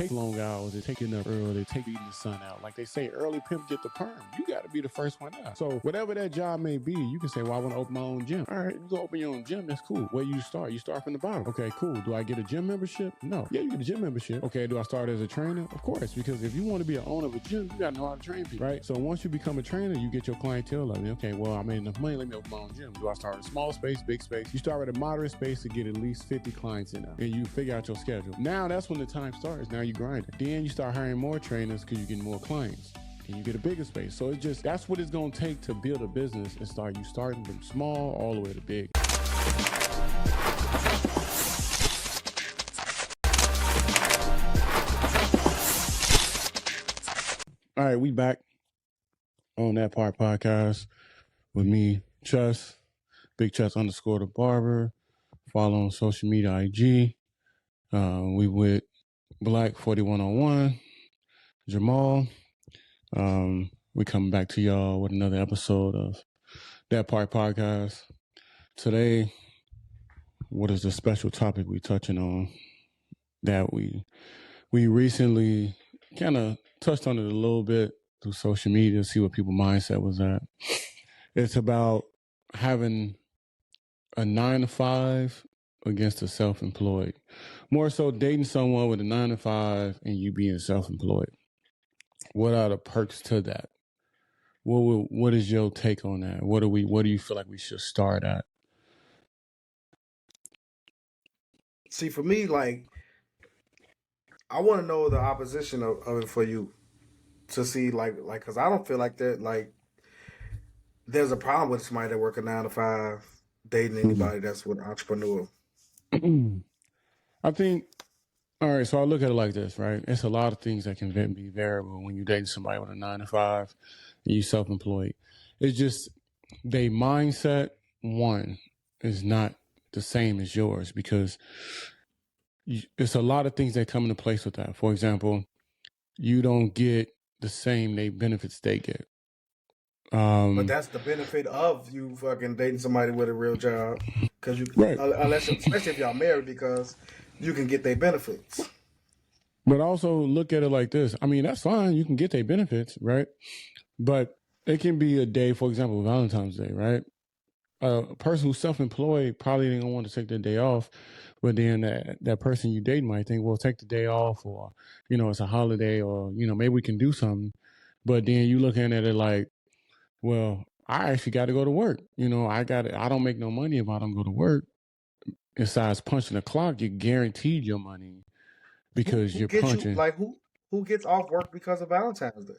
take long hours, it take getting up early, it take beating the sun out. Like they say, early pimp get the perm. You got to be the first one out. So whatever that job may be, you can say, well, I want to open my own gym. All right, you go open your own gym. That's cool. Where you start? You start from the bottom. Okay, cool. Do I get a gym membership? No. Yeah, you get a gym membership. Okay, do I start as a trainer? Of course, because if you want to be an owner of a gym, you got to know how to train people, right? So once you become a trainer, you get your clientele. Like, okay, well, I made enough money. Let me open my own gym. Do I start in a small space, big space? You start with a moderate space to get at least 50 clients in there, and you figure out your schedule. Now that's when the time starts. Now you grind it. Then you start hiring more trainers because you get more clients. And you get a bigger space. So it's just, that's what it's going to take to build a business and start. You starting from small all the way to big. All right, we back on That Part Podcast with me, Chess, Big Chess _ the barber. Follow on social media, IG. We with Black 4101, Jamal. We coming back to y'all with another episode of That Part Podcast. Today, what is the special topic we touching on that we recently kind of touched on it a little bit through social media, see what people's mindset was at. It's about having a 9-to-5 against a self-employed. More so dating someone with a 9-to-5 and you being self-employed. What are the perks to that? What is your take on that? What do you feel like we should start at? See, for me, like, I want to know the opposition of it for you to see, like, because I don't feel like that. Like, there's a problem with somebody that work a 9-to-5 dating anybody that's with an entrepreneur. I think, all right, so I look at it like this, right? It's a lot of things that can be variable when you're dating somebody with a 9-to-5 and you self-employed. It's just their mindset, one, is not the same as yours because it's a lot of things that come into place with that. For example, you don't get the same benefits they get. But that's the benefit of you fucking dating somebody with a real job, because you, right. Especially if y'all married, because you can get their benefits. But also look at it like this. I mean, that's fine. You can get their benefits, right? But it can be a day, for example, Valentine's Day, right? A person who's self-employed probably didn't want to take the day off, but then that person you date might think, well, take the day off, or, it's a holiday, or, maybe we can do something. But then you looking at it like, well, I actually got to go to work. I don't make no money if I don't go to work. Besides punching the clock, you're guaranteed your money because you're punching. Who gets off work because of Valentine's Day?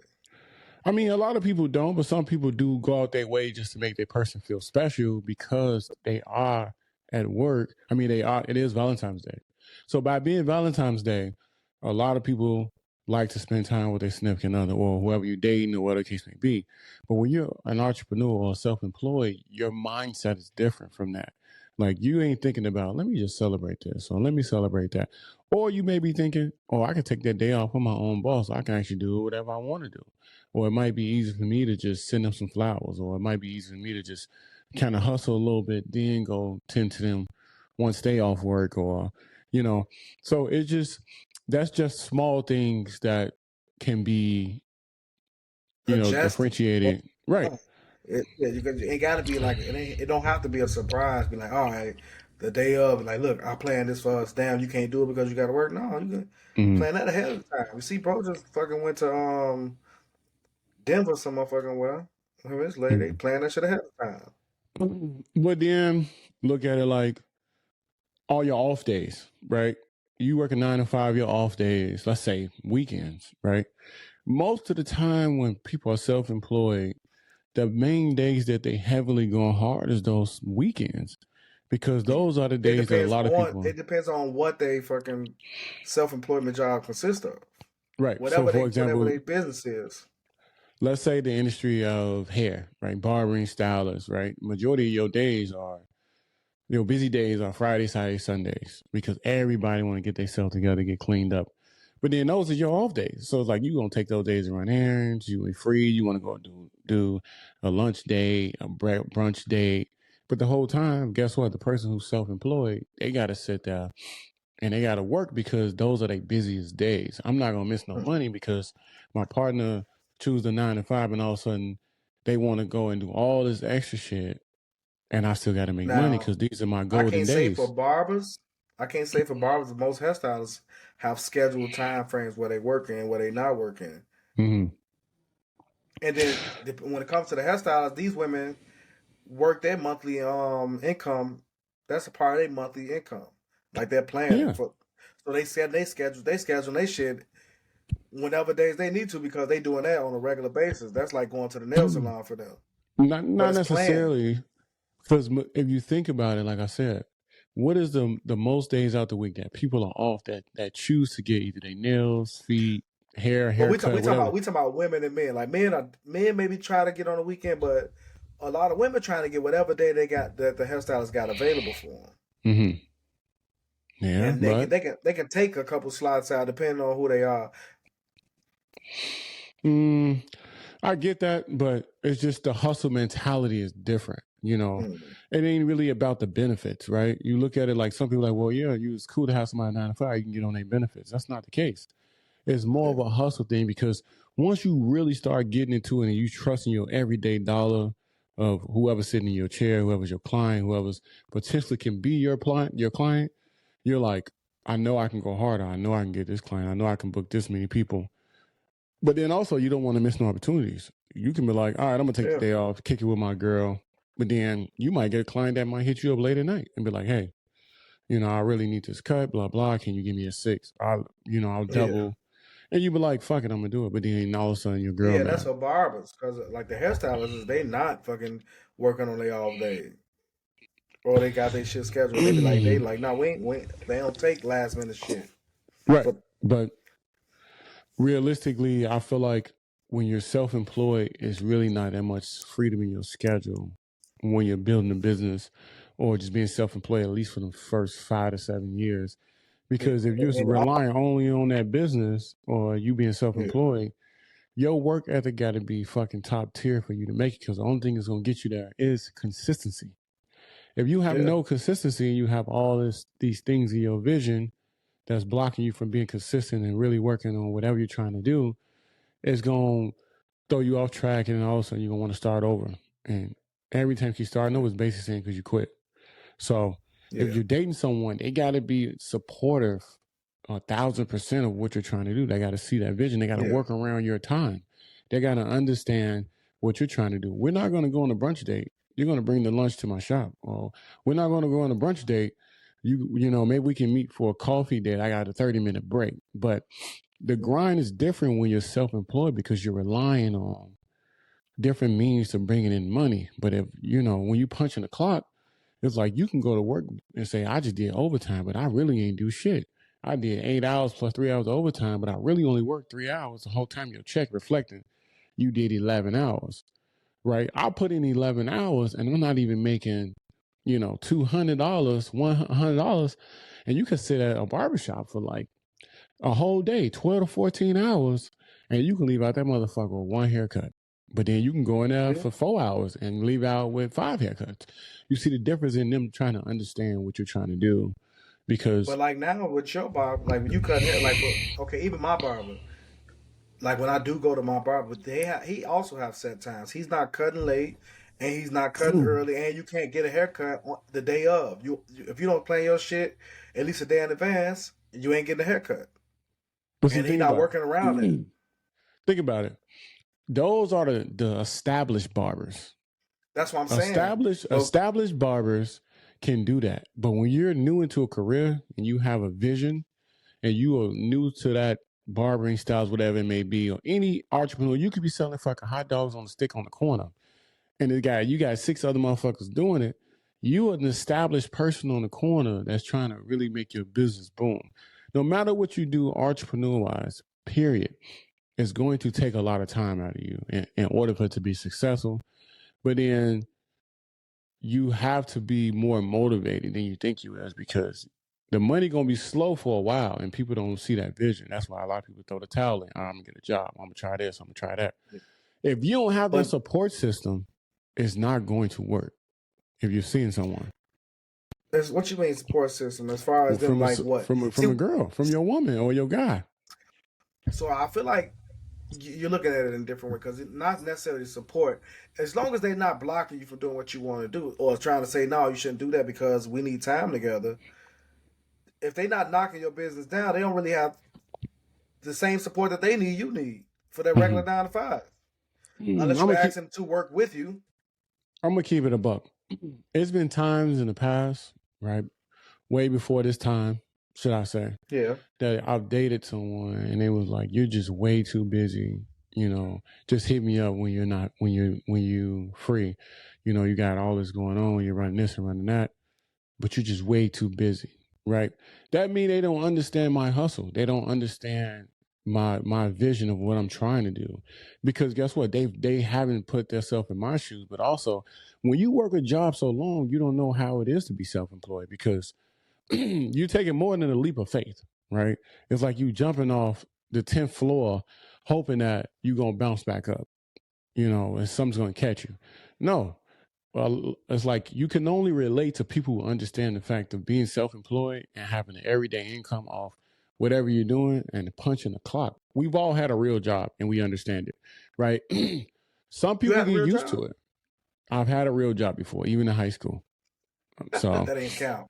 I mean, a lot of people don't, but some people do go out their way just to make their person feel special because they are at work. I mean, it is Valentine's Day. So by being Valentine's Day, a lot of people like to spend time with their significant other or whoever you're dating or whatever the case may be. But when you're an entrepreneur or self-employed, your mindset is different from that. Like, you ain't thinking about, let me just celebrate this or let me celebrate that. Or you may be thinking, oh, I can take that day off with my own boss. I can actually do whatever I want to do. Or it might be easy for me to just send them some flowers. Or it might be easy for me to just kind of hustle a little bit, then go tend to them once they off work. Or, so that's just small things that can be, differentiated. Right. It got to be like, it don't have to be a surprise. Be like, all right, the day of, like, look, I planned this for us. Damn, you can't do it because you got to work. No, you can plan that ahead of time. You see, bro just fucking went to Denver some motherfucking well. His lady, they planned that shit ahead of time. But then look at it like all your off days, right? You work a 9-to-5, your off days, let's say weekends, right? Most of the time when people are self-employed, the main days that they heavily go hard is those weekends, because those are the days that a lot of people. It depends on what they fucking self-employment job consists of. Right. Whatever their business is. Let's say the industry of hair, right? Barbering, stylists, right? Majority of your days are, busy days are Friday, Saturday, Sundays, because everybody want to get themselves together, get cleaned up. But then those are your off days. So it's like you're going to take those days to run errands. You ain't free. You want to go do a lunch day, a brunch day. But the whole time, guess what? The person who's self-employed, they got to sit there and they got to work because those are their busiest days. I'm not gonna miss no money because my partner choose the 9 to 5, and all of a sudden they want to go and do all this extra shit, and I still got to make money Now, because these are my I golden can't say for days. barbers. I can't say for barbers. But most hairstylists have scheduled time frames where they working and where they not working. Mm-hmm. And then when it comes to the hairstylists, these women work their monthly income. That's a part of their monthly income. Like they're planning Yeah. for. So they schedule their shit whenever days they need to because they doing that on a regular basis. That's like going to the nail salon for them. But Not it's planned. necessarily, because if you think about it, like I said, what is the most days out the week that people are off that choose to get either their nails, feet, hair, But we talk, we haircut, talking whatever. about we talking about women and men. Like men maybe try to get on the weekend, but a lot of women trying to get whatever day they got that the hairstylist got available for them. Mm-hmm. Yeah, And they can but they can they can take a couple slots out depending on who they are. mm, I get that, but it's just the hustle mentality is different. Mm, It ain't really about the benefits, right? You look at it like some people are like, well, yeah, it's cool to have somebody 9 to 5, you can get on their benefits. That's not the case. It's more yeah, of a hustle thing because once you really start getting into it and you trust in your everyday dollar of whoever's sitting in your chair, whoever's your client, whoever's potentially can be your client, you're like, I know I can go harder. I know I can get this client. I know I can book this many people. But then also, you don't want to miss no opportunities. You can be like, all right, I'm gonna take the yeah, day off, kick it with my girl. But then you might get a client that might hit you up late at night and be like, hey, I really need this cut, blah blah. Can you give me a 6? I'll yeah, double. And you be like, fuck it, I'm gonna do it. But then all of a sudden your girl yeah. That's mad. for barbers because like the hairstylists, they not fucking working on their off day or they got their shit scheduled. They like, no, we ain't, they don't take last minute shit. Right. But But realistically, I feel like when you're self-employed, it's really not that much freedom in your schedule when you're building a business or just being self-employed, at least for the first 5 to 7 years. yeah, Because if you're and relying only on that business or you being yeah, self-employed, your work ethic got to be fucking top tier for you to make it. Because the only thing that's gonna get you there is consistency. If you have yeah, no consistency and you have all these things in your vision that's blocking you from being consistent and really working on whatever you're trying to do, it's going to throw you off track, and all of a sudden you're going to want to start over. And every time you start over, it's basically saying because you quit. So if yeah, you're dating someone, they got to be supportive 1,000% of what you're trying to do. They got to see that vision. They got to yeah. work around your time. They got to understand what you're trying to do. We're not going to go on a brunch date. You're going to bring the lunch to my shop. Or we're not going to go on a brunch date. Maybe we can meet for a coffee date. I got a 30-minute break. But the grind is different when you're self-employed because you're relying on different means to bringing in money. But if, when you punch in the clock, it's like you can go to work and say, I just did overtime, but I really ain't do shit. I did 8 hours plus 3 hours of overtime, but I really only worked 3 hours the whole time. Your check reflecting you did 11 hours, right? I'll put in 11 hours and I'm not even making, $200, $100. And you could sit at a barbershop for like a whole day, 12 to 14 hours, and you can leave out that motherfucker with one haircut. But then you can go in there Yeah. for 4 hours and leave out with 5 haircuts. You see the difference in them trying to understand what you're trying to do because But like now with your barber, like when you cut hair, like for okay, even my barber, like when I do go to my barber, he also have set times. He's not cutting late, and he's not cutting early, and you can't get a haircut on the day of. If you don't plan your shit at least a day in advance, you ain't getting a haircut, but see, and he not working around it. think about it. Those are the established barbers. That's what I'm saying. But Established barbers can do that. But when you're new into a career and you have a vision and you are new to that barbering styles, whatever it may be, or any entrepreneur, you could be selling fucking hot dogs on a stick on the corner. And you got 6 other motherfuckers doing it. You are an established person on the corner that's trying to really make your business boom. No matter what you do entrepreneur wise, period, it's going to take a lot of time out of you in order for it to be successful. But then you have to be more motivated than you think you is because the money gonna be slow for a while and people don't see that vision. That's why a lot of people throw the towel in. I'm gonna get a job. I'm gonna try this. I'm gonna try that. If you don't have that but support system, it's not going to work if you're seeing someone. What you mean support system? As far as them, from like what? from a girl, from your woman or your guy. So I feel like you're looking at it in a different way because it's not necessarily support. As long as they're not blocking you from doing what you want to do or trying to say, no, you shouldn't do that because we need time together. If they're not knocking your business down, they don't really have the same support that they need, you need for their regular 9 to 5. Unless you ask them to work with you. I'm going to keep it a buck. It's been times in the past, right? Way before this time, should I say? Yeah. That I've dated someone and they was like, you're just way too busy. You know, just hit me up when you're not, when you free. You know, you got all this going on. You're running this and running that, but you're just way too busy, right? That means they don't understand my hustle. They don't understand my vision of what I'm trying to do, because guess what? They haven't put themselves in my shoes. But also, when you work a job so long, you don't know how it is to be self-employed, because you take it more than a leap of faith, right? It's like you jumping off the 10th floor, hoping that you're going to bounce back up, you know, and something's going to catch you. No. Well, it's like you can only relate to people who understand the fact of being self-employed and having an everyday income off whatever you're doing and punching the clock. We've all had a real job and we understand it, right? Some people get used to it. I've had a real job before, even in high school. So that ain't count.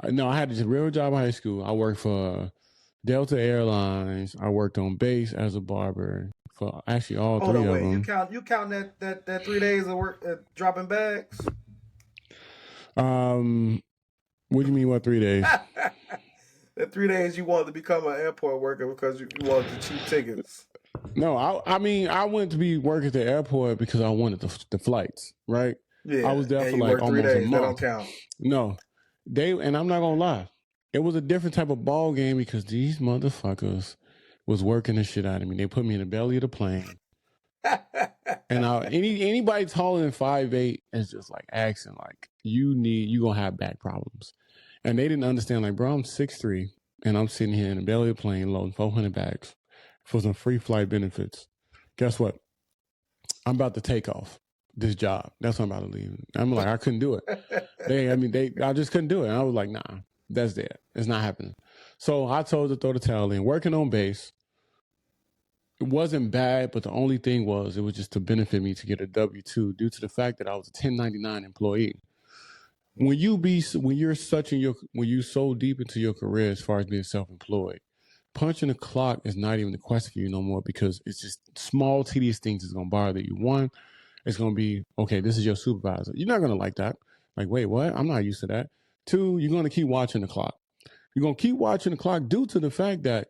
No, I had a real job in high school. I worked for Delta Airlines. I worked on base as a barber for actually all three of them. You count that 3 days of work dropping bags? What do you mean? What 3 days? The 3 days you wanted to become an airport worker because you wanted the cheap tickets. No, I mean I went to be working at the airport because I wanted the flights, right? Yeah, I was there for like almost a month. That don't count. No, and I'm not gonna lie, it was a different type of ball game because these motherfuckers was working the shit out of me. They put me in the belly of the plane. And anybody taller than 5'8" is just like asking, like, you gonna have back problems. And they didn't understand, like, bro, I'm 6'3", and I'm sitting here in the belly of the plane loading 400 bags for some free flight benefits. Guess what? I'm about to take off this job. That's what I'm about to leave. I'm like, I couldn't do it. I just couldn't do it. And I was like, nah, that's dead. It's not happening. So I told to throw the towel in. Working on base, it wasn't bad, but the only thing was, it was just to benefit me to get a W-2 due to the fact that I was a 1099 employee. When you're so deep into your career as far as being self-employed, punching the clock is not even a question for you no more, because it's just small, tedious things that's going to bother you. One, it's going to be, okay, this is your supervisor. You're not going to like that. Like, wait, what? I'm not used to that. Two, you're going to keep watching the clock. You're going to keep watching the clock due to the fact that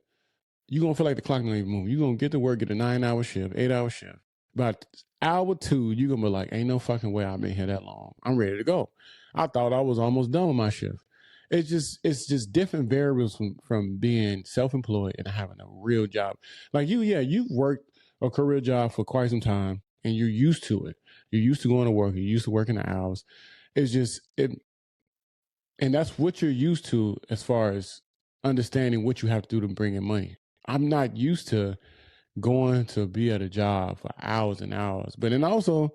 you're going to feel like the clock not even moving. You're going to get to work, get a 9-hour shift, 8-hour shift. About hour 2, you're going to be like, ain't no fucking way I've been here that long. I'm ready to go. I thought I was almost done with my shift. It's just different variables from being self-employed and having a real job. Like you've worked a career job for quite some time and you're used to it. You're used to going to work. You're used to working the hours. And that's what you're used to as far as understanding what you have to do to bring in money. I'm not used to going to be at a job for hours and hours. But then also,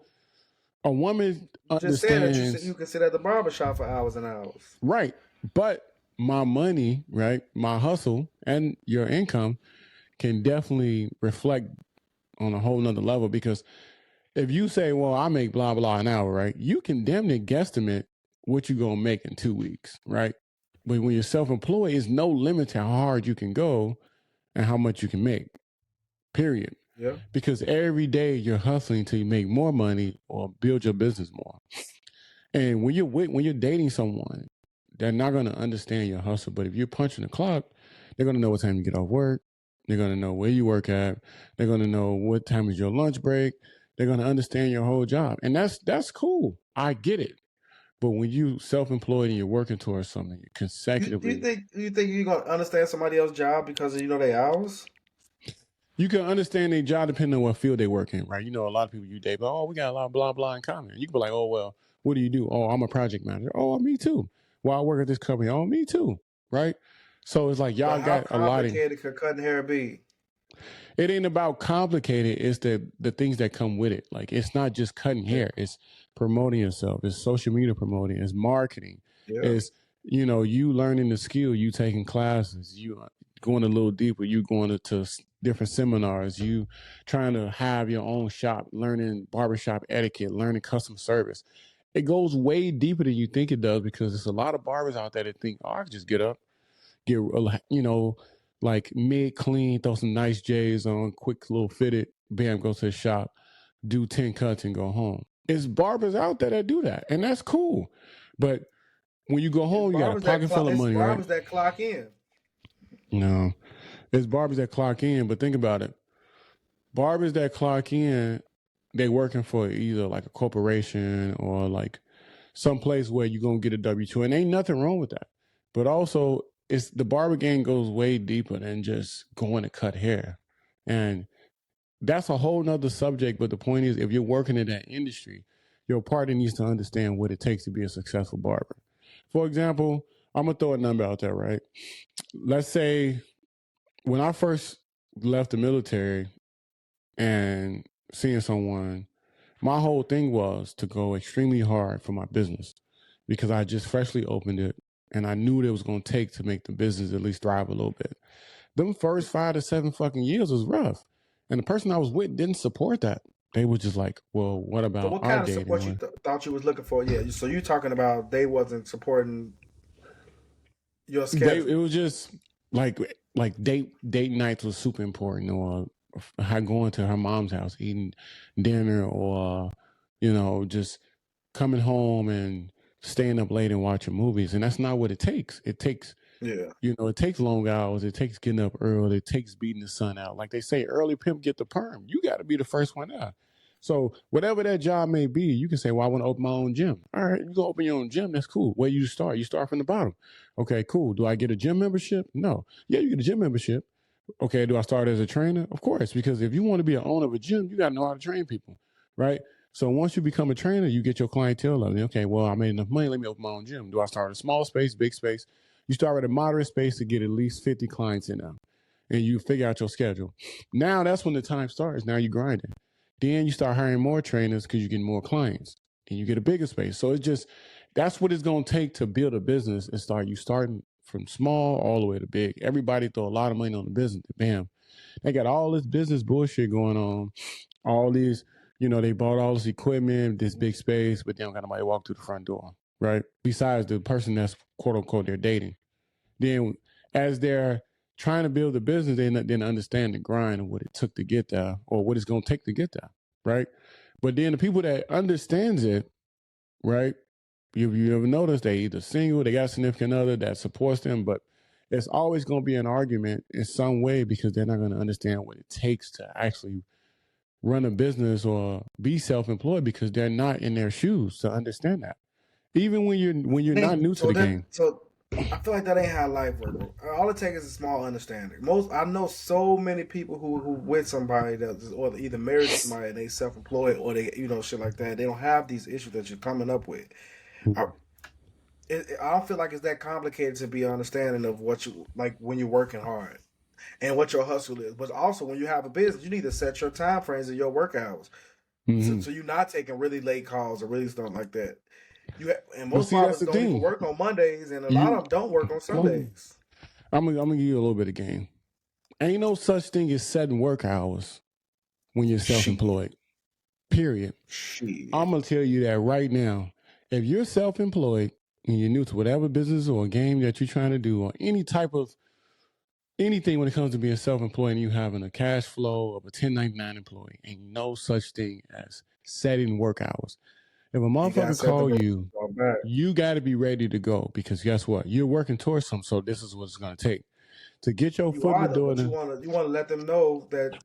a woman understands. Just said that you can sit at the barbershop for hours and hours. Right. But my money, right, my hustle and your income can definitely reflect on a whole nother level, because if you say, well, I make blah, blah an hour, right, you can damn near guesstimate what you're going to make in 2 weeks, right? But when you're self-employed, there's no limit to how hard you can go and how much you can make, period. Yeah. Because every day you're hustling till you make more money or build your business more. And when you're dating someone, they're not going to understand your hustle. But if you're punching the clock, they're going to know what time you get off work. They're going to know where you work at. They're going to know what time is your lunch break. They're going to understand your whole job. And that's cool. I get it. But when you self-employed and you're working towards something consecutively. Do you think you're going to understand somebody else's job because of, their hours? You can understand their job depending on what field they work in, right? A lot of people you date, but, oh, we got a lot of blah, blah in common. You can be like, oh, well, what do you do? Oh, I'm a project manager. Oh, me too. Well, I work at this company. Oh, me too. Right? So it's like y'all got a lot of... How complicated could cutting hair be? It ain't about complicated. It's the things that come with it. Like, it's not just cutting hair. It's promoting yourself. It's social media promoting. It's marketing. Yeah. It's, you learning the skill, you taking classes, you going a little deeper, you going to different seminars, you trying to have your own shop, learning barbershop etiquette, learning customer service. It goes way deeper than you think it does because there's a lot of barbers out there that think, oh, I can just get up, get, like mid clean, throw some nice J's on, quick little fitted, bam, go to the shop, do 10 cuts and go home. It's barbers out there that do that, and that's cool. But when you go home, you got a pocket full of money, right? It's barbers that clock in. No, it's barbers that clock in, but think about it. Barbers that clock in, they working for either like a corporation or like some place where you're going to get a W-2, and ain't nothing wrong with that. But also, it's the barber game goes way deeper than just going to cut hair. And that's a whole nother subject. But the point is, if you're working in that industry, your partner needs to understand what it takes to be a successful barber. For example, I'm going to throw a number out there, right? Let's say when I first left the military and seeing someone, my whole thing was to go extremely hard for my business because I just freshly opened it and I knew what it was going to take to make the business at least thrive a little bit. Them first 5 to 7 fucking years was rough. And the person I was with didn't support that. They were just like, well, what about So what our kind of dating? support you thought you was looking for? Yeah. So you talking about they wasn't supporting your schedule? It was just like date nights was super important, or her going to her mom's house, eating dinner, or just coming home and staying up late and watching movies. And that's not what it takes. It takes it takes long hours. It takes getting up early. It takes beating the sun out. Like they say, early pimp get the perm. You got to be the first one out. So whatever that job may be, you can say, well, I want to open my own gym. All right, you go open your own gym. That's cool. Where you start? You start from the bottom. Okay, cool. Do I get a gym membership? No. Yeah, you get a gym membership. Okay, do I start as a trainer? Of course, because if you want to be an owner of a gym, you got to know how to train people, right? So once you become a trainer, you get your clientele up. Okay, well, I made enough money. Let me open my own gym. Do I start a small space, big space? You start with a moderate space to get at least 50 clients in there, and you figure out your schedule. Now that's when the time starts. Now you're grinding. Then you start hiring more trainers because you're getting more clients, and you get a bigger space. So it's just, that's what it's going to take to build a business and you starting from small all the way to big. Everybody throw a lot of money on the business. Bam. They got all this business bullshit going on. All these, they bought all this equipment, this big space, but they don't got nobody walk through the front door, right? Besides the person that's quote unquote they're dating. Then as they're trying to build a business, they didn't understand the grind and what it took to get there, or what it's going to take to get there, right? But then the people that understands it, right? You ever notice they either single, they got a significant other that supports them, but it's always going to be an argument in some way because they're not going to understand what it takes to actually run a business or be self-employed because they're not in their shoes to understand that. Even when you're not new to the game. So I feel like that ain't how life works. All it takes is a small understanding. I know so many people who with somebody that or either married to somebody and they self-employed or they shit like that. They don't have these issues that you're coming up with. I don't feel like it's that complicated to be understanding of what you like when you're working hard and what your hustle is. But also when you have a business, you need to set your time frames and your work hours. Mm-hmm. So you're not taking really late calls or really stuff like that. And most barbers don't even work on Mondays, and a lot of them don't work on Sundays. I'm gonna give you a little bit of game. Ain't no such thing as setting work hours when you're self-employed. Period. I'm gonna tell you that right now. If you're self-employed and you're new to whatever business or game that you're trying to do, or any type of anything when it comes to being self-employed and you having a cash flow of a 1099 employee, ain't no such thing as setting work hours. If a motherfucker call you, you got to be ready to go because guess what? You're working towards something, so this is what it's going to take to get your foot in the door. You want to let them know that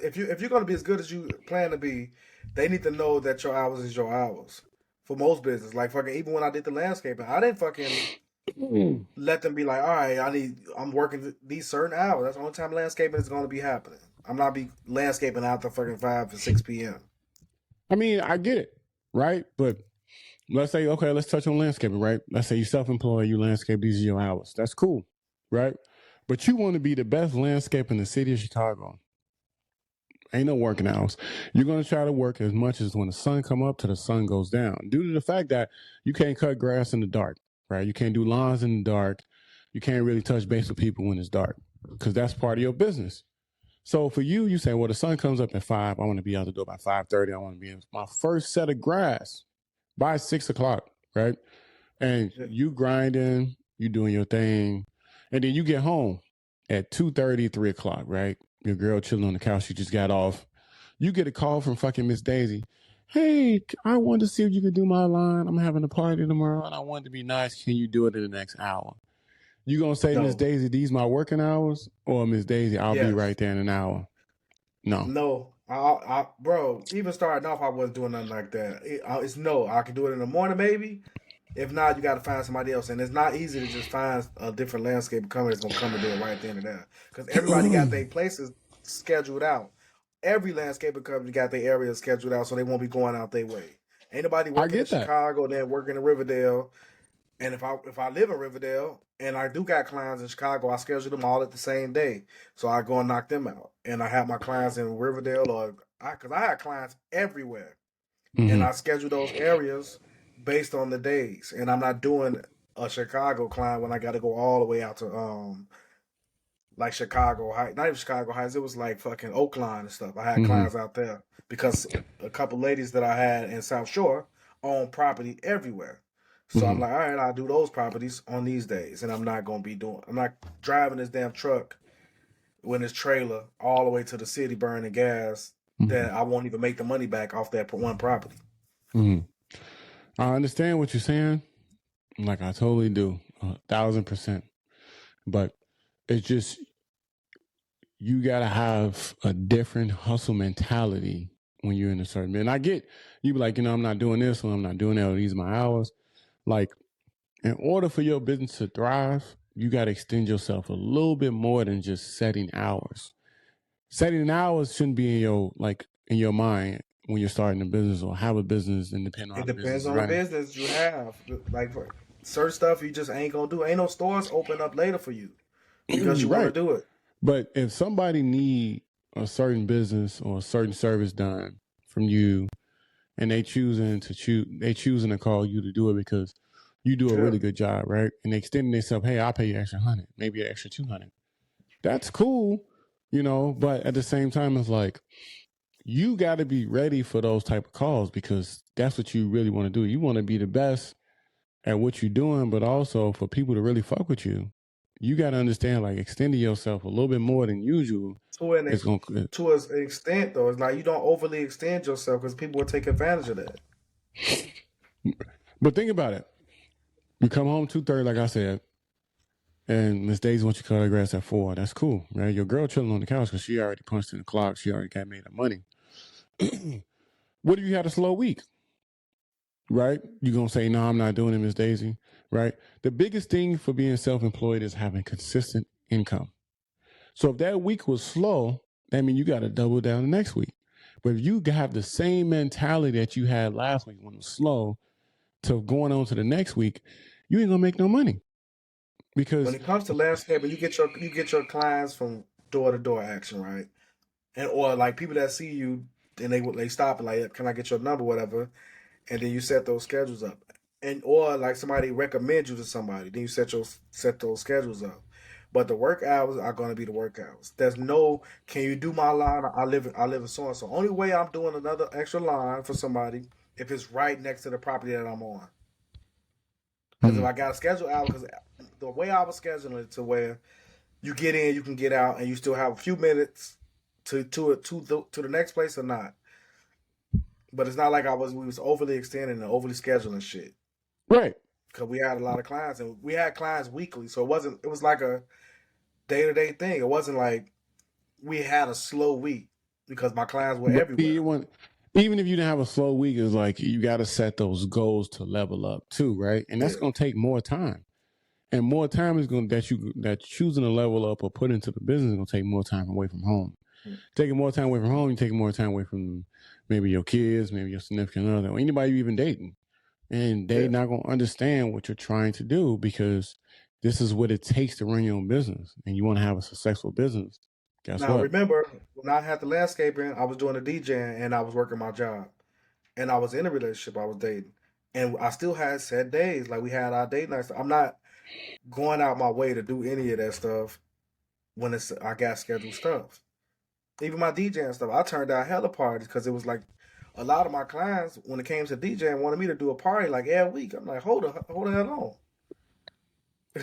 if you're going to be as good as you plan to be, they need to know that your hours is your hours. For most business, like fucking even when I did the landscaping, I didn't fucking let them be like, all right, I'm working these certain hours. That's the only time landscaping is going to be happening. I'm not be landscaping after fucking 5 to 6 p.m. I mean, I get it. Right? But let's say, okay, let's touch on landscaping, right? Let's say you're self-employed, you landscape, these are your hours. That's cool, right? But you want to be the best landscaper in the city of Chicago. Ain't no working hours. You're going to try to work as much as when the sun come up to the sun goes down due to the fact that you can't cut grass in the dark, right? You can't do lawns in the dark. You can't really touch base with people when it's dark because that's part of your business. So for you, you say, well, the sun comes up at 5. I want to be out the door by 5:30. I want to be in my first set of grass by 6 o'clock, right? And you grinding, you doing your thing, and then you get home at 2:30, 3 o'clock, right? Your girl chilling on the couch. You just got off. You get a call from fucking Miss Daisy. Hey, I wanted to see if you could do my line. I'm having a party tomorrow, and I wanted to be nice. Can you do it in the next hour? You gonna say, Miss Daisy, these my working hours, or Miss Daisy, I'll be right there in an hour? No. No, bro. Even starting off, I wasn't doing nothing like that. It's no. I can do it in the morning, maybe. If not, you got to find somebody else, and it's not easy to just find a different landscape company that's gonna come and do it right then and there. Because everybody got their places scheduled out. Every landscaping company got their areas scheduled out, so they won't be going out their way. Ain't nobody working in Chicago, then working in Riverdale. And if I live in Riverdale and I do got clients in Chicago, I schedule them all at the same day, so I go and knock them out. And I have my clients in Riverdale, because I have clients everywhere, and I schedule those areas based on the days. And I'm not doing a Chicago client when I got to go all the way out to like Chicago Heights, not even Chicago Heights. It was like fucking Oakline and stuff. I had clients out there because a couple ladies that I had in South Shore own property everywhere. So I'm like, all right, I'll do those properties on these days, and I'm not driving this damn truck with this trailer all the way to the city burning gas that I won't even make the money back off that one property. I understand what you're saying. Like, I totally do, 1,000%. But it's just, you gotta have a different hustle mentality when you're in a certain. And I get you be like, I'm not doing this, or I'm not doing that, or these are my hours. Like, in order for your business to thrive, you got to extend yourself a little bit more than just setting hours. Setting hours shouldn't be in your mind when you're starting a business or have a business, and depending on it depends on the business you have. Like, for certain stuff you just ain't gonna do. Ain't no stores open up later for you because you want to do it. But if somebody need a certain business or a certain service done from you, and they choosing to call you to do it because you do a really good job, right? And they extending themselves, hey, I'll pay you extra 100, maybe an extra 200. That's cool, but at the same time, it's like, you got to be ready for those type of calls because that's what you really want to do. You want to be the best at what you're doing, but also for people to really fuck with you, you got to understand, like, extending yourself a little bit more than usual. To an extent, though, it's like you don't overly extend yourself because people will take advantage of that. But think about it. You come home 2:30, like I said, and Miss Daisy wants you to cut her grass at 4. That's cool, right? Your girl chilling on the couch because she already punched in the clock. She already got made her money. What if you had a slow week? Right? You're going to say, no, I'm not doing it, Miss Daisy, right? The biggest thing for being self-employed is having consistent income. So if that week was slow, that means you got to double down the next week. But if you have the same mentality that you had last week when it was slow to going on to the next week, you ain't going to make no money. Because when it comes to landscaping, you get your clients from door to door action, right? And or like people that see you and they stop and like, can I get your number, whatever, and then you set those schedules up, and or like somebody recommends you to somebody, then you set those schedules up. But the work hours are going to be the work hours. There's no, can you do my line? I live in so and so. Only way I'm doing another extra line for somebody if it's right next to the property that I'm on. Because if I got a schedule out, because the way I was scheduling it to where you get in, you can get out, and you still have a few minutes to the next place or not. But it's not like we was overly extending and overly scheduling shit. Right. Because we had a lot of clients, and we had clients weekly, so it was like a day-to-day thing. It wasn't like we had a slow week because my clients were everywhere. Even if you didn't have a slow week, it's like you got to set those goals to level up too, right? And that's going to take more time. And more time is going that choosing to level up or put into the business is going to take more time away from home. Taking more time away from home, you're taking more time away from maybe your kids, maybe your significant other, or anybody you even dating. And they're not going to understand what you're trying to do because this is what it takes to run your own business. And you want to have a successful business. Guess what? Remember, when I had the landscaping, I was doing the DJing and I was working my job. And I was in a relationship, I was dating. and I still had set days. Like we had our date nights. I'm not going out my way to do any of that stuff when it's I got scheduled stuff. Even my DJing stuff, I turned down hella parties because it was like a lot of my clients when it came to DJing wanted me to do a party like every week. I'm like, hold the hell on.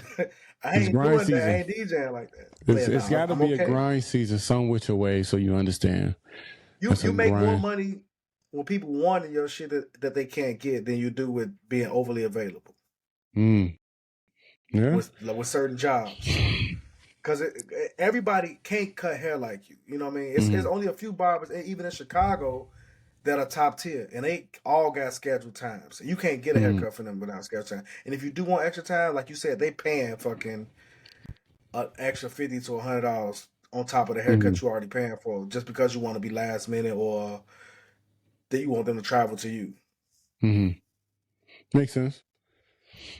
I It's ain't grind doing that. I season. ain't DJing like that. But yeah, It's nah, got to I'm be a okay. grind season some which way so you understand. It's a You make more grind. money when people wanting your shit that they can't get than you do with being overly available Mm. Yeah. with certain jobs. Because everybody can't cut hair like you. You know what I mean? It's only a few barbers, even in Chicago, that are top tier, and they all got scheduled times. You can't get a haircut from them without scheduled time. And if you do want extra time, like you said, they paying fucking an extra $50 to $100 on top of the haircut you already paying for, just because you want to be last minute or that you want them to travel to you. Makes sense.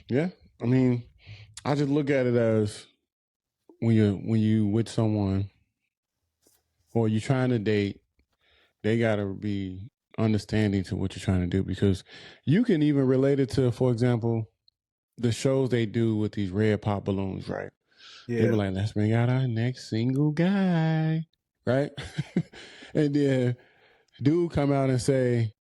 Yeah. I mean, I just look at it as when you with someone or you're trying to date, they gotta be understanding to what you're trying to do because you can even relate it to, for example, the shows they do with these red pop balloons, right? They Yeah, be like, let's bring out our next single guy, right? And then dude come out and say,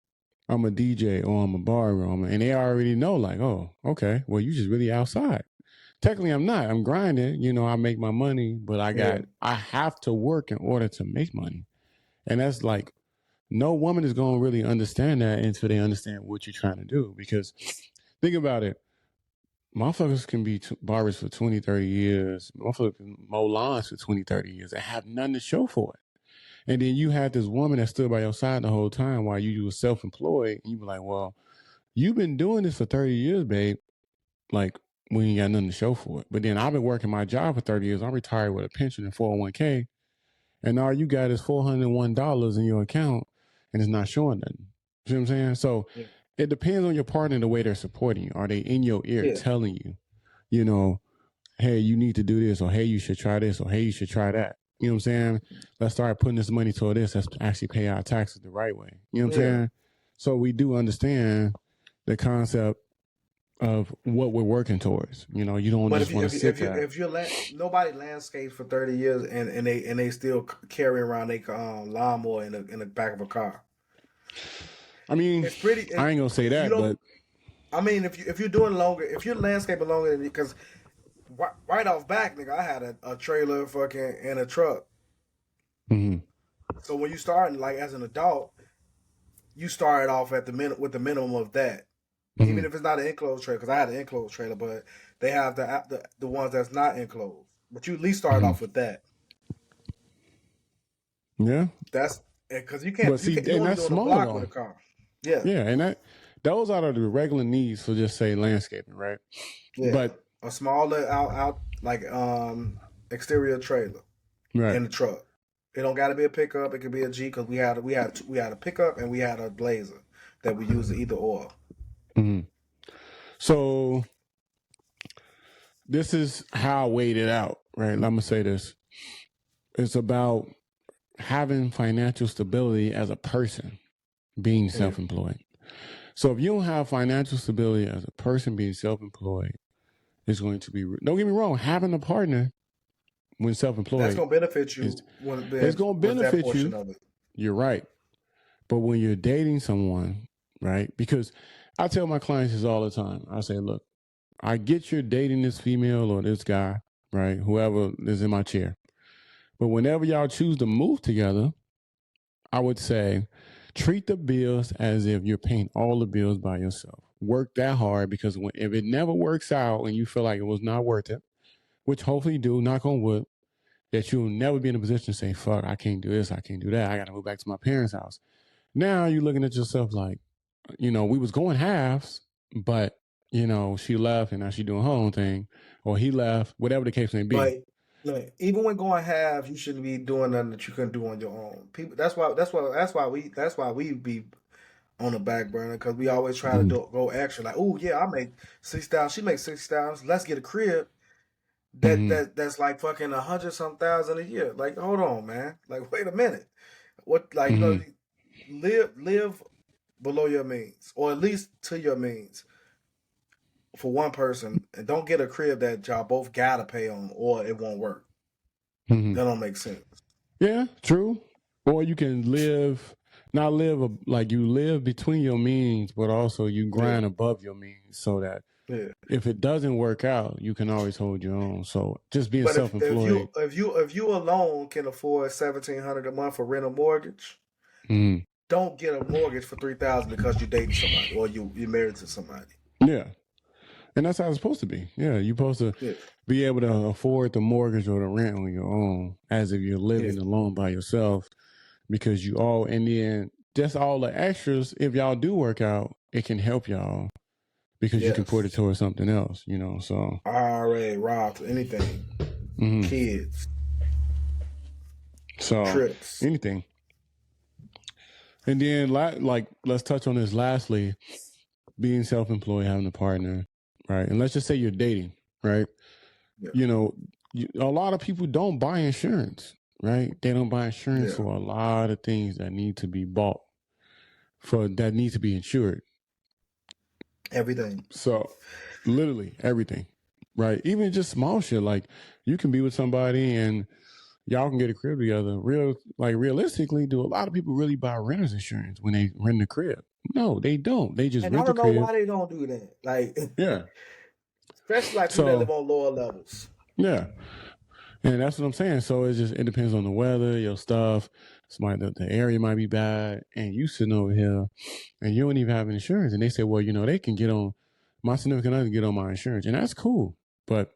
I'm a DJ or I'm a barber, and they already know, like, oh, okay, well, you just really outside. Technically, I'm not. I'm grinding. I make my money, but yeah. I have to work in order to make money, and that's like no woman is gonna really understand that until they understand what you're trying to do. Because think about it, motherfuckers can be barbers for 20, 30 years, motherfuckers can mow lawns for 20, 30 years and have nothing to show for it. And then you had this woman that stood by your side the whole time while you were self-employed, and you were like, well, you've been doing this for 30 years, babe. Like, we ain't got nothing to show for it. But then I've been working my job for 30 years. I'm retired with a pension and 401k. And all you got is $401 in your account and it's not showing nothing. You know what I'm saying? So Yeah. it depends on your partner the way they're supporting you. Are they in your ear Yeah. telling you, you know, hey, you need to do this, or hey, you should try this, or hey, you should try that. You know what I'm saying? Let's start putting this money toward this. Let's actually pay our taxes the right way. You know what I'm Yeah. saying? So we do understand the concept of what we're working towards. You don't But just want to sit there. if you're nobody landscapes for 30 years and they still carry around their lawnmower in the back of a car. I mean, It's pretty. I ain't gonna say You that, don't. but I mean, if you're doing longer, if you're landscaping longer than because right off back, nigga, I had a trailer fucking and a truck. mm-hmm. So when you start like as an adult, you started off at with the minimum of that. Mm-hmm. Even if it's not an enclosed trailer, because I had an enclosed trailer, but they have the ones that's not enclosed. But you at least start Mm-hmm. off with that. Yeah, That's because but see, you and only that's doing a small block with though. a car. Yeah, Yeah, and those are the regular needs for just say landscaping, right? yeah. But A smaller out like exterior trailer right. in the truck. It don't got to be a pickup. It could be a G because we had a pickup and we had a Blazer that we use either or. Mm-hmm. So this is how I weighed it out, right? Let me say this: it's about having financial stability as a person being Yeah. self-employed. So if you don't have financial stability as a person being self-employed, it's going to be, don't get me wrong, having a partner when That's self-employed gonna benefit is you when it's going to with that benefit portion you. of it. You're right. But when you're dating someone, right? Because I tell my clients this all the time. I say, look, I get you're dating this female or this guy, right? Whoever is in my chair. But whenever y'all choose to move together, I would say treat the bills as if you're paying all the bills by yourself. Work that hard because if it never works out and you feel like it was not worth it, which hopefully you do, knock on wood, that you'll never be in a position to say, fuck, I can't do this, I can't do that, I got to move back to my parents' house. Now you're looking at yourself like, we was going halves, but, she left and now she doing her own thing, or he left, whatever the case may be. But look, even when going halves, you shouldn't be doing nothing that you couldn't do on your own. People, that's why we be on the back burner because we always try to go extra. Like, oh yeah, I make 6,000. She makes 6,000. Let's get a crib Mm-hmm. that's like fucking 100-some thousand a year. Like, hold on, man. Like, wait a minute. What like Mm-hmm. live below your means, or at least to your means for one person, and don't get a crib that y'all both gotta pay on, or it won't work. Mm-hmm. That don't make sense. Yeah, true. Or you can live, not live like you live between your means, but also you Yeah, grind above your means so that yeah. if it doesn't work out, you can always hold your own. So just being But if self-employed. you alone can afford $1,700 a month for rent or mortgage, Mm, don't get a mortgage for $3,000 because you're dating somebody or you're married to somebody. yeah. And that's how it's supposed to be. Yeah. You're supposed to Yeah, be able to afford the mortgage or the rent on your own as if you're yeah, living alone by yourself because you all, in the end, just all the extras, if y'all do work out, it can help y'all because you can put it yes. towards something else, So, IRA, Roth, anything, mhm. kids, So trips. anything. And then, like, let's touch on this lastly, being self-employed, having a partner, right? And let's just say you're dating, right? Yeah, A lot of people don't buy insurance, right? They don't buy insurance yeah, for a lot of things that need to be bought, that need to be insured. everything. So literally everything, right? Even just small shit, like you can be with somebody and y'all can get a crib together. Realistically, do a lot of people really buy renter's insurance when they rent a crib? No, they don't. They just And I rent the don't know crib. why they don't do that. Like, Yeah. especially like people that live So on lower levels. yeah. And that's what I'm saying. So it depends on the weather, your stuff. The area might be bad, and you sitting over here, and you don't even have insurance. And they say, well, they can get on my significant other, get on my insurance, and that's cool. But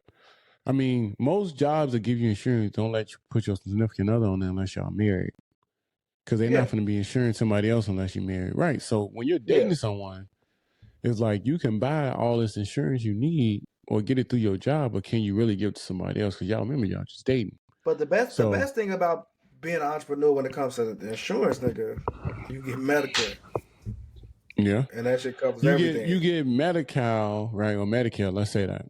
I mean, most jobs that give you insurance don't let you put your significant other on there unless y'all married, because they're Yeah, not going to be insuring somebody else unless you're married, right? So when you're yeah. dating someone, it's like you can buy all this insurance you need or get it through your job, but can you really give it to somebody else? Because y'all remember y'all just dating. But the So best thing about being an entrepreneur when it comes to the insurance, nigga, you get Medicare, yeah, and that shit covers you everything. get Medi-Cal, right, or Medicare, let's say that,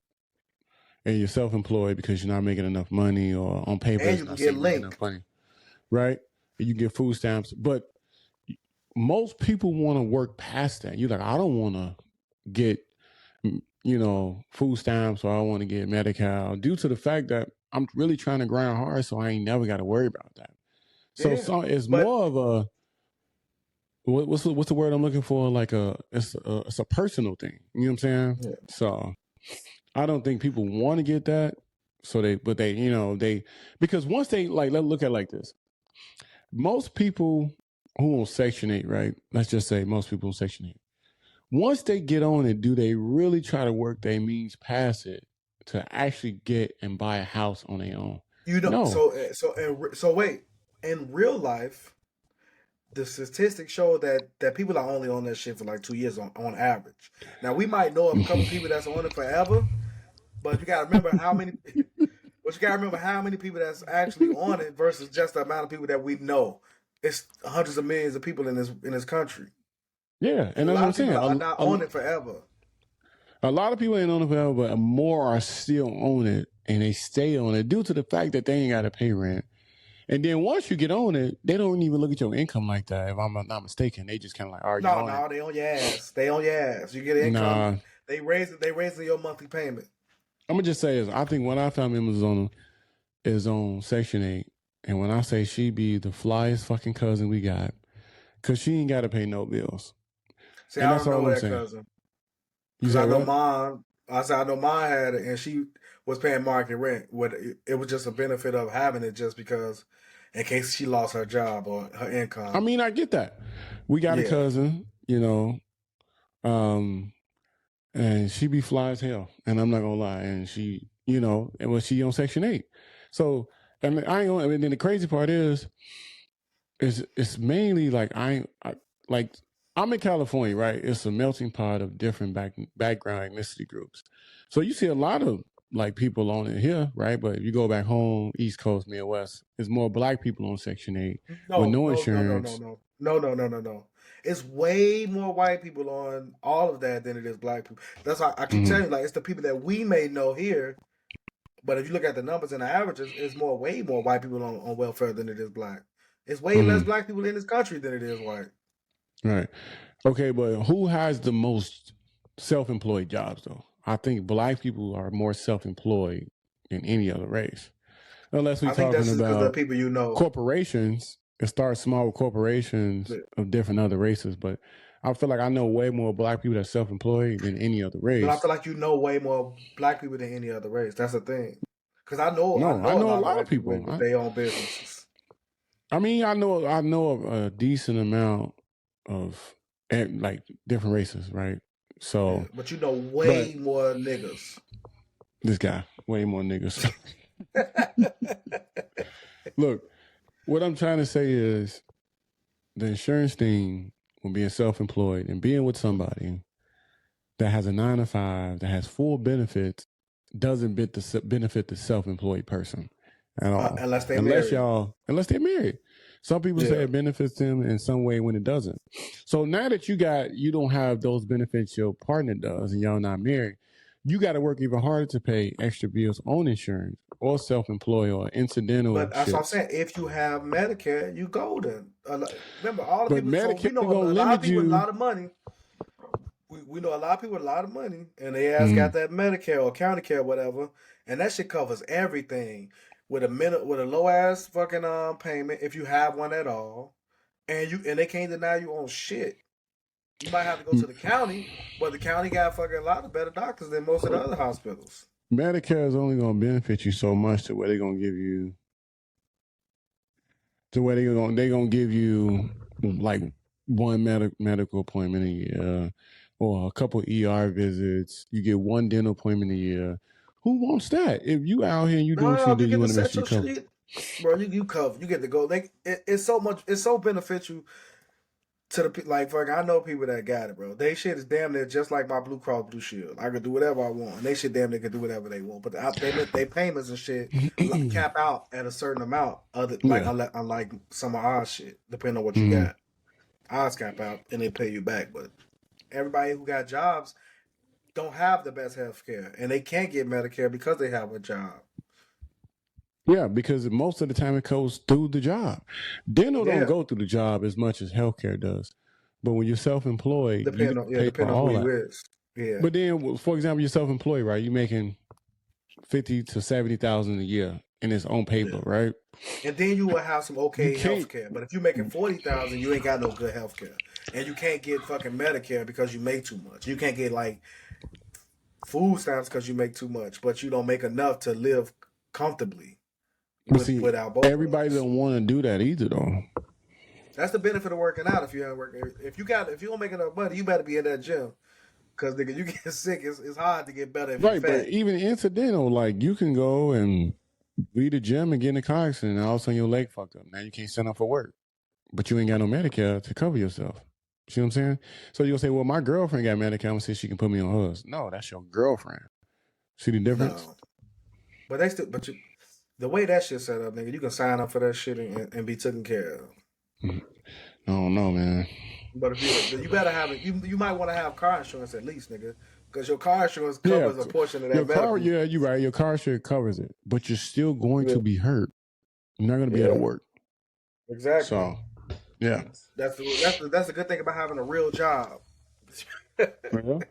and you're self-employed because you're not making enough money, or on paper And it's you can not get saying you're making Link. enough money, right? You get food stamps, but most people want to work past that. You're like, I don't want to get, food stamps, or I want to get Medi-Cal, due to the fact that I'm really trying to grind hard, so I ain't never got to worry about that. So, Yeah. it's But more of a, what's the word I'm looking for? Like it's a personal thing. You know what I'm saying? yeah. So I don't think people want to get that. So because once they, like, let's look at it like this. Most people who on Section 8, right? Let's just say most people on Section 8. Once they get on it, do they really try to work their means past it to actually get and buy a house on their own? You know, No. so wait. In real life, the statistics show that people are only on that shit for like 2 years on average. Now we might know of a couple people that's on it forever, but you gotta remember how many. But you gotta remember how many people that's actually on it versus just the amount of people that we know. It's hundreds of millions of people in this country, Yeah, and and a that's what lot I'm of people saying. are not on it forever. A lot of people ain't on it forever, but more are still on it, and they stay on it due to the fact that they ain't got to pay rent. And then once you get on it, they don't even look at your income like that. If I'm not mistaken, they just kind of like, "Are you No, on it?" no, they on your ass. They on your ass. You get income. Nah, They raising your monthly payment. I'm gonna just say is I think one of our family members is on Section 8, and when I say she be the flyest fucking cousin we got, cause she ain't got to pay no bills, See, and I that's don't all know I'm that saying. cousin You because say I know what? mine. I said I know mine had it, and she was paying market rent. It was just a benefit of having it, just because in case she lost her job or her I income. mean, I get that. We got a Yeah, cousin, um, and she be fly as hell, and I'm not gonna lie, and she on Section 8. So, and I ain't gonna, I mean, then the crazy part is it's mainly like like I'm in California, right? It's a melting pot of different background ethnicity groups. So you see a lot of like people on it here, right? But if you go back home, East Coast, Midwest, there's more black people on Section 8 with no, no no, no, no, no, insurance. no, no, no, no, no, no. It's way more white people on all of that than it is black people. That's why I keep telling Mm-hmm. you, like, it's the people that we may know here. But if you look at the numbers and the averages, it's way more white people on welfare than it is black. It's way less Mm-hmm. black people in this country than it is white. Right. Okay, but who has the most self-employed jobs though? I think black people are more self-employed than any other race. Unless we're I think talking that's just because the about people you know. corporations, it starts small with corporations of different other races, but I feel like I know way more black people that's self-employed than any other But I race. feel like you know way more black people than any other race. That's the thing. Because I No, I know a know a lot of lot of white people people. with their own businesses. I mean, I know a decent amount of like different races, right? Yeah, So, but you know but way more niggas. this guy, way more niggas. Look, what I'm trying to say is the insurance thing when being self-employed and being with somebody that has a 9 to 5 that has full benefits doesn't benefit the self-employed person at all, Unless they married. unless they're married. Some people say Yeah. it benefits them in some way when it doesn't. So now that you don't have those benefits your partner does and y'all not married, you got to work even harder to pay extra bills on insurance or self-employed or incidental But that's what I'm shits. saying. If you have Medicare, you golden. Remember, all the But people. So we Medicare know gonna a lot of limit people with a you. lot of money. We know a lot of people with a lot of money, and they ass got Mm, that Medicare or county care, or whatever, and that shit covers everything with a low ass fucking payment if you have one at all, and they can't deny you on shit. You might have to go to the county, but the county got fucking a lot of better doctors than most of the other hospitals. Medicare is only gonna benefit you so much to where they're gonna give you they gonna give you like one medical appointment a year or a couple ER visits. You get one dental appointment a year. Who wants that? If you out here and you doing No, shit, if then you you get to want to make set sure you your cover. shit, bro, you cover, you get to go. It's so much, it's so beneficial to like, fuck, I know people that got it, bro. They shit is damn near just like my Blue Cross Blue Shield. I can do whatever I want, and they shit damn near can do whatever they want. But they payments and shit cap out at a certain amount. Yeah. Unlike some of our shit, depending on what you Mm. got, ours cap out and they pay you back. But everybody who got jobs don't have the best health care, and they can't get Medicare because they have a job. Yeah, because most of the time it goes through the job. Dental don't Yeah, go through the job as much as healthcare does. But when you're self-employed, you got to pay for depending on who all you that. is. Yeah, But then, for example, you're self-employed, right? You're making 50 to 70,000 a year, and it's on paper, yeah. right? And then you will have some You okay health can't. care. But if you're making 40,000, you ain't got no good health care, and you can't get fucking Medicare because you make too much. You can't get like food stamps because you make too much, but you don't make enough to live comfortably But see, without both of everybody those. don't want to do that either, though. That's the benefit of working out. If you ain't working, if you don't make enough money, you better be in that gym. Cause nigga, you get sick. It's hard to get better if you Right, but fat. even incidental, like you can go and leave the gym and get in a car accident, and all of a sudden your leg fucked up. Now you can't stand up for work, but you ain't got no Medicare to cover yourself. See what I'm saying? So you'll say, "Well, my girlfriend got Medicare. I'm gonna say she can put me on hers." No, that's your girlfriend. See the difference? No, but they still. But the way that shit set up, nigga, you can sign up for that shit and be taken care of. I don't know, man. But if you better have it. You might want to have car insurance at least, nigga, because your car insurance Yeah, covers a portion of your that car. medical. Yeah, you're right. Your car share covers it, but you're still going Yeah, to be hurt. You're not going to be able to yeah, work. exactly. So, yeah. That's the good thing about having a real job. Well,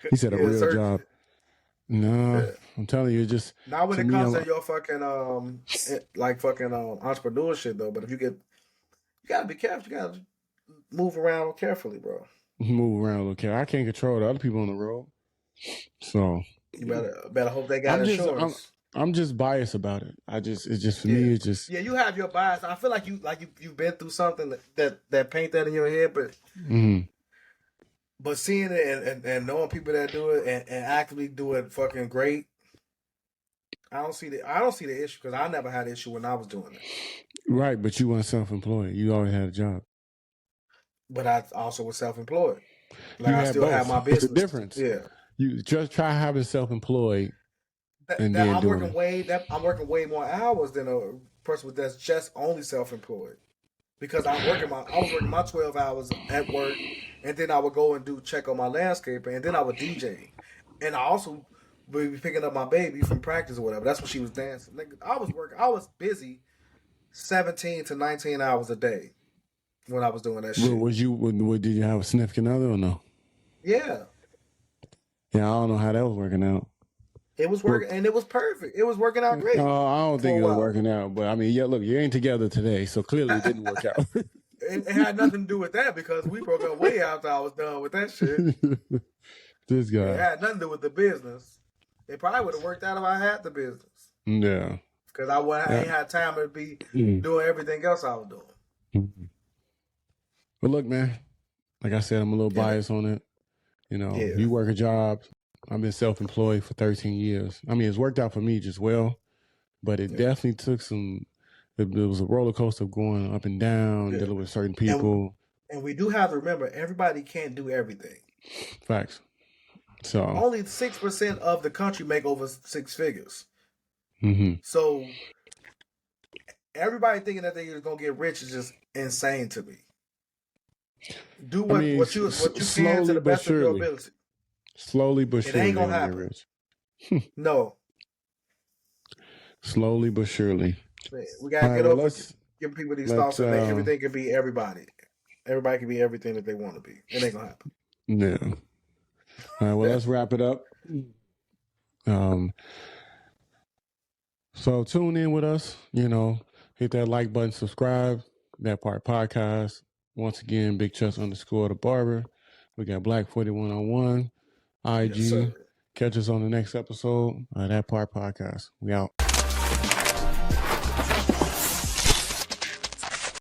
he said a Yeah, real job. No, yeah. I'm telling you, just Not when to it me, comes I'm to your fucking like fucking entrepreneurship though. But if you gotta be careful. You gotta move around carefully, bro. move around a little careful. I can't control the other people on the road, so You better hope they got I'm just I'm insurance. I'm just biased about it. It's just for Yeah, me. It's just yeah. You have your bias. I feel like you've been through something that paint that in your head, mm, but seeing it and knowing people that do it and actively do it fucking great. I don't see the issue because I never had an issue when I was doing it. right. But you weren't self-employed. You always had a job. But I also was self employed. Like You I had still have both. my It's a business. difference. Yeah. You just try having self-employed and That then doing it. I'm working way more hours than a person that's just only self employed. Because I was working my 12 hours at work, and then I would go and do check on my landscaper, and then I would DJ, and I also would be picking up my baby from practice or whatever. That's when she was dancing. Like, I was busy 17 to 19 hours a day when I was doing that Well, shit. Did you have a significant other or no? Yeah. Yeah, I don't know how that was working out. It was working, and it was perfect. It was working out great I don't for think a it was while. working out, but I mean, yeah, look, you ain't together today, so clearly it didn't work out. It had nothing to do with that because we broke up way after I was done with that shit. This It guy. had nothing to do with the business. It probably would have worked out if I had the business. Yeah. Because I ain't had time to be doing everything else I was doing. But look, man, like I said, I'm a little biased on it. You know, you work a job. I've been self-employed for 13 years. I mean, it's worked out for me just well, but it definitely took some. It was a roller coaster going up and down, dealing with certain people. And we do have to remember, everybody can't do everything. Facts. So only 6% of the country make over 6 figures. Mm-hmm. So everybody thinking that they're gonna get rich is just insane to me. Do what you can to the best of your ability. Slowly but surely, it ain't gonna happen. Rich. No. Slowly but surely. We gotta get over giving people these thoughts that everything can be everybody. Everybody can be everything that they want to be. It ain't gonna happen. Yeah. All right. Well, let's wrap it up. So tune in with us. You know, hit that like button, subscribe. That Part Podcast. Once again, Big Chest _ the Barber. We got Black 41 on 1, IG. Yes, catch us on the next episode of That Part Podcast. We out.